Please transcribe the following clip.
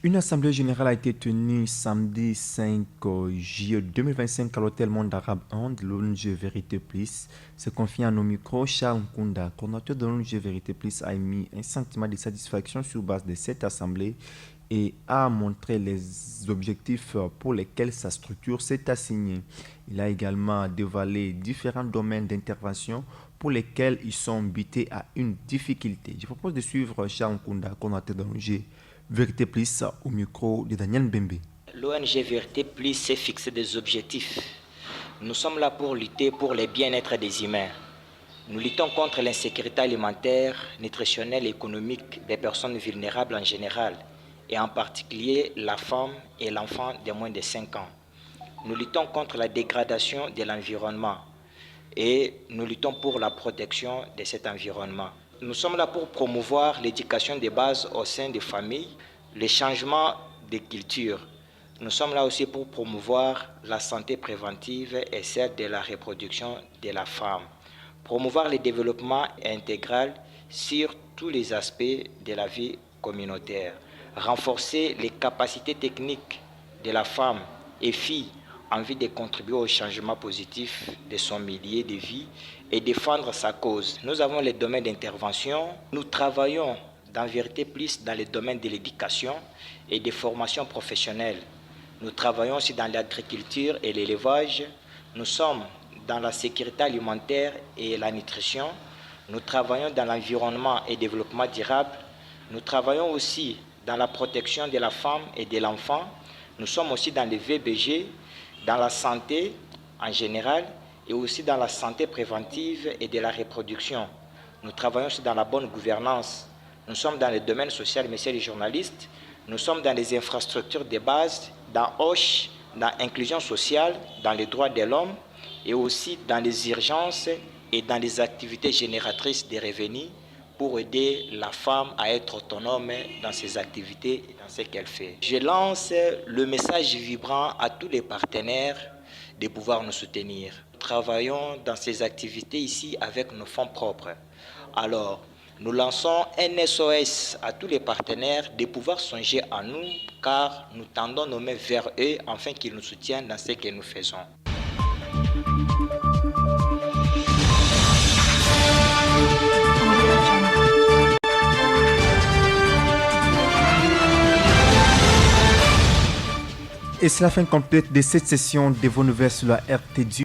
Une assemblée générale a été tenue samedi 5 juillet 2025 à l'hôtel Monde Arabe 1 de l'ONG Vérité Plus. Se confiant à nos micros, Charles Nkunda, coordinateur de l'ONG Vérité Plus, a émis un sentiment de satisfaction sur base de cette assemblée et a montré les objectifs pour lesquels sa structure s'est assignée. Il a également dévoilé différents domaines d'intervention pour lesquels ils sont butés à une difficulté. Je propose de suivre Charles Nkunda, coordinateur de l'ONG Vérité Plus au micro de Daniel Mbembe. L'ONG Vérité Plus s'est fixé des objectifs. Nous sommes là pour lutter pour le bien-être des humains. Nous luttons contre l'insécurité alimentaire, nutritionnelle et économique des personnes vulnérables en général, et en particulier la femme et l'enfant de moins de 5 ans. Nous luttons contre la dégradation de l'environnement et nous luttons pour la protection de cet environnement. Nous sommes là pour promouvoir l'éducation de base au sein des familles, le changement de culture. Nous sommes là aussi pour promouvoir la santé préventive et celle de la reproduction de la femme. Promouvoir le développement intégral sur tous les aspects de la vie communautaire. Renforcer les capacités techniques de la femme et fille en vue de contribuer au changement positif de son milieu de vie et défendre sa cause. Nous avons les domaines d'intervention. Nous travaillons dans Vérité Plus dans les domaines de l'éducation et des formations professionnelles. Nous travaillons aussi dans l'agriculture et l'élevage. Nous sommes dans la sécurité alimentaire et la nutrition. Nous travaillons dans l'environnement et développement durable. Nous travaillons aussi dans la protection de la femme et de l'enfant. Nous sommes aussi dans les VBG, dans la santé en général et aussi dans la santé préventive et de la reproduction. Nous travaillons aussi dans la bonne gouvernance. Nous sommes dans le domaine social, messieurs les journalistes. Nous sommes dans les infrastructures de base, dans OSH, dans l'inclusion sociale, dans les droits de l'homme et aussi dans les urgences et dans les activités génératrices de revenus pour aider la femme à être autonome dans ses activités et dans ce qu'elle fait. Je lance le message vibrant à tous les partenaires de pouvoir nous soutenir. Nous travaillons dans ces activités ici avec nos fonds propres. Alors, nous lançons un SOS à tous les partenaires de pouvoir songer à nous car nous tendons nos mains vers eux afin qu'ils nous soutiennent dans ce que nous faisons. Et c'est la fin complète de cette session de vos nouvelles sur la RTD.